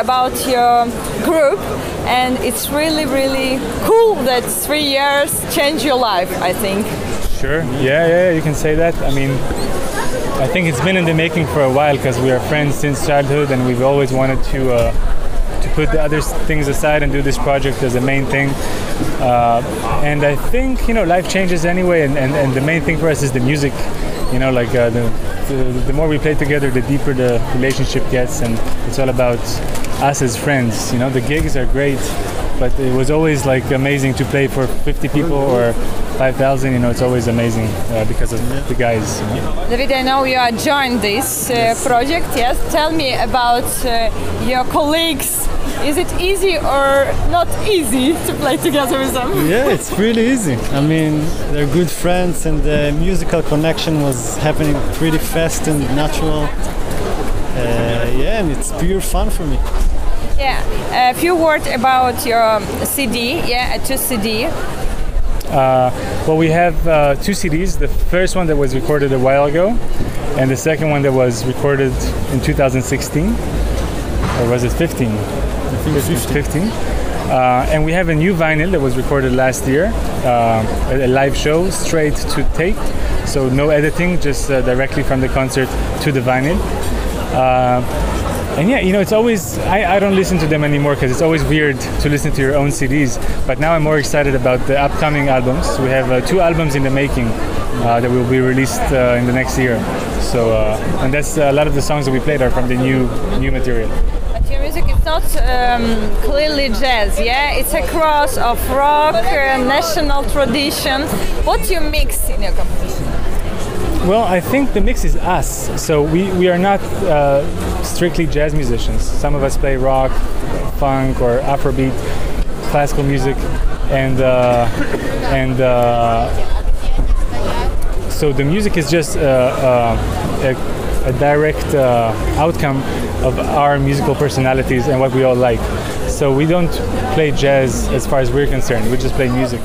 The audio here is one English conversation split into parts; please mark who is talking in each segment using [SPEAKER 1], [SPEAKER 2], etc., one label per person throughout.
[SPEAKER 1] about your group, and it's really, really cool that 3 years changed your life, I think.
[SPEAKER 2] Sure. Yeah, you can say that. I mean, I think it's been in the making for a while because we are friends since childhood, and we've always wanted to put the other things aside and do this project as a main thing. And I think, life changes anyway, and the main thing for us is the music. Like the more we play together, the deeper the relationship gets, and it's all about us as friends. The gigs are great, but it was always like amazing to play for 50 people or 5,000. It's always amazing because of the guys.
[SPEAKER 1] David, I know you are joined this project. Yes, tell me about your colleagues. Is it easy or not easy to play together with them?
[SPEAKER 3] Yeah, it's really easy. I mean, they're good friends, and the musical connection was happening pretty fast and natural. And it's pure fun for me.
[SPEAKER 1] Yeah, a few words about your CD. Yeah, a 2 CD.
[SPEAKER 2] Well, we have 2 CDs. The first one that was recorded a while ago, and the second one that was recorded in 2016, or was it 15?
[SPEAKER 3] I think it's
[SPEAKER 2] 15. And we have a new vinyl that was recorded last year, a live show, straight to tape, so no editing, just directly from the concert to the vinyl. And yeah, it's always, I don't listen to them anymore because it's always weird to listen to your own CDs, but now I'm more excited about the upcoming albums. We have 2 albums in the making that will be released in the next year. So, and that's a lot of the songs that we played are from the new material.
[SPEAKER 1] But your music is not clearly jazz, yeah? It's a cross of rock, national tradition. What do you mix in your composition?
[SPEAKER 2] Well, I think the mix is us. So we are not strictly jazz musicians. Some of us play rock, funk, or Afrobeat, classical music, and so the music is just a direct outcome of our musical personalities and what we all like. So we don't play jazz as far as we're concerned. We just play music.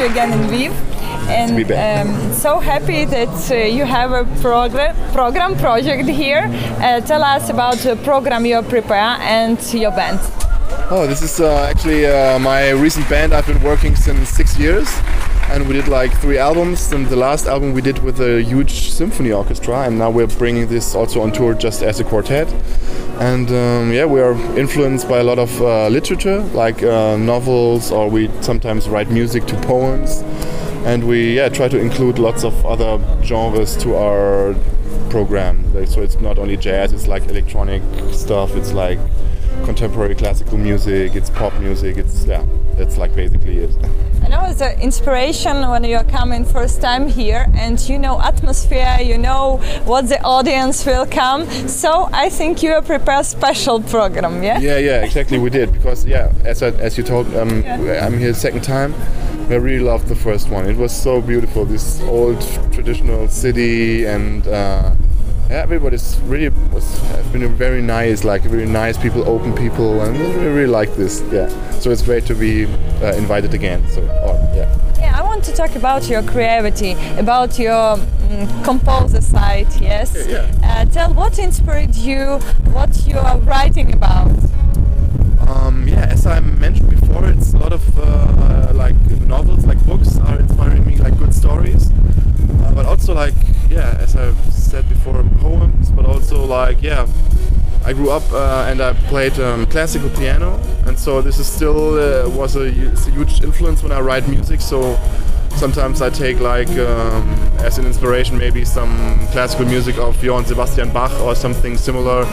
[SPEAKER 1] Again in Lviv, and so happy that you have a project here. Tell us about the program you prepare and your band.
[SPEAKER 4] Oh, this is actually my recent band. I've been working since 6 years, and we did like 3 albums, and the last album we did with a huge symphony orchestra, and now we're bringing this also on tour just as a quartet. And we are influenced by a lot of literature, like novels, or we sometimes write music to poems, and we try to include lots of other genres to our program. So it's not only jazz, it's like electronic stuff, it's like contemporary classical music, it's pop music, that's like basically it.
[SPEAKER 1] know, it's an inspiration when you're coming first time here, and you know atmosphere, you know what the audience will come. So I think you have prepared special program, yeah?
[SPEAKER 4] Yeah, exactly. We did because as you told, I'm here second time. I really loved the first one. It was so beautiful. This old traditional city, and everybody's really have been very nice, like really nice people, open people, and we really like this. Yeah, so it's great to be invited again. So
[SPEAKER 1] Yeah, I want to talk about your creativity, about your composer side. Yes.
[SPEAKER 4] Yeah.
[SPEAKER 1] Tell what inspired you, what you are writing about.
[SPEAKER 4] As I mentioned before, it's a lot of like novels, like books are inspiring me, like good stories. But also like, as I've said before, poems, but also like, I grew up and I played classical piano, and so this is still it's a huge influence when I write music. So sometimes I take like as an inspiration maybe some classical music of Johann Sebastian Bach or something similar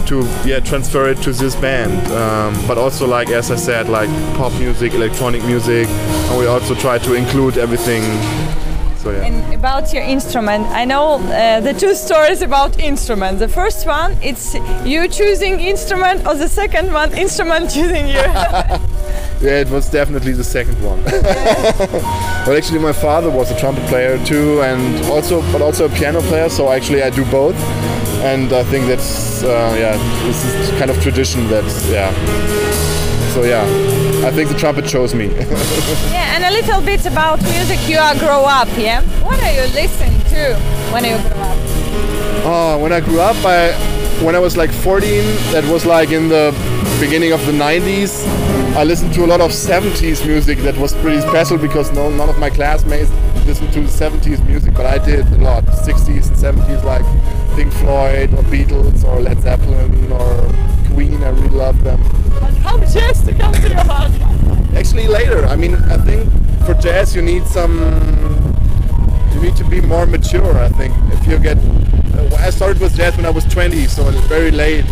[SPEAKER 4] to transfer it to this band. But also like, as I said, like pop music, electronic music, and we also try to include everything. So,
[SPEAKER 1] And about your instrument, I know the two stories about instrument. The first one, it's you choosing instrument, or the second one, instrument choosing you.
[SPEAKER 4] Yeah, it was definitely the second one. Well, actually, my father was a trumpet player too, and also a piano player. So actually, I do both, and I think that's this is kind of tradition. So I think the trumpet chose me.
[SPEAKER 1] Yeah, and a little bit about music you grow up. Yeah, what are you listening to when you grow up?
[SPEAKER 4] Oh, when I grew up, when I was like 14, that was like in the beginning of the 90s. I listened to a lot of 70s music that was pretty special because none of my classmates listened to 70s music, but I did a lot. 60s and 70s, like Pink Floyd or Beatles or Led Zeppelin or Queen. I really love them.
[SPEAKER 1] How jazz to come to your heart?
[SPEAKER 4] Actually, later. I mean, I think for jazz you need to be more mature. I think if you get, I started with jazz when I was 20, so it's very late.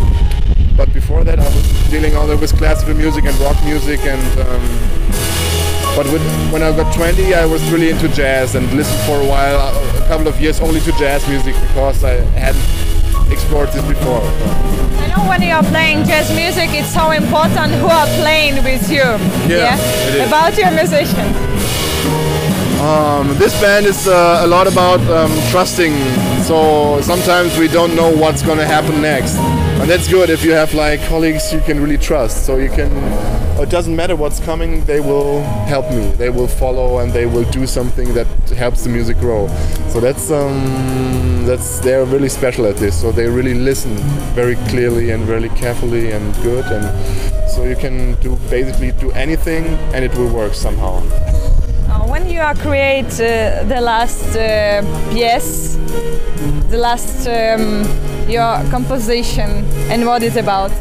[SPEAKER 4] But before that, I was dealing only with classical music and rock music, and when I got 20, I was really into jazz and listened for a while, a couple of years only to jazz music because I hadn't explored this before.
[SPEAKER 1] I know when you are playing jazz music, it's so important who are playing with you.
[SPEAKER 4] Yeah, it is.
[SPEAKER 1] About your musician.
[SPEAKER 4] This band is a lot about trusting. So sometimes we don't know what's going to happen next, and that's good if you have like colleagues you can really trust. So you can. It doesn't matter what's coming. They will help me. They will follow, and they will do something that helps the music grow. So they're really special at this. So they really listen very clearly and really carefully and good, and so you can basically do anything, and it will work somehow.
[SPEAKER 1] When you create the last piece, the last your composition, and what it's about?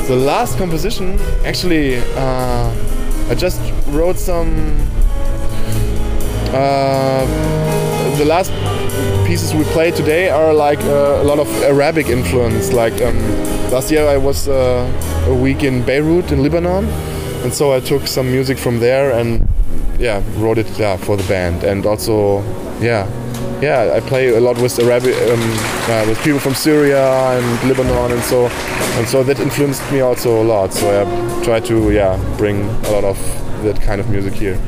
[SPEAKER 4] The last composition, actually, I just wrote some. The last pieces we played today are like a lot of Arabic influence. Like last year, I was a week in Beirut, in Lebanon, and so I took some music from there and wrote it for the band. And also, I play a lot with Arabic, with people from Syria and Lebanon, and so that influenced me also a lot. So I try to bring a lot of that kind of music here.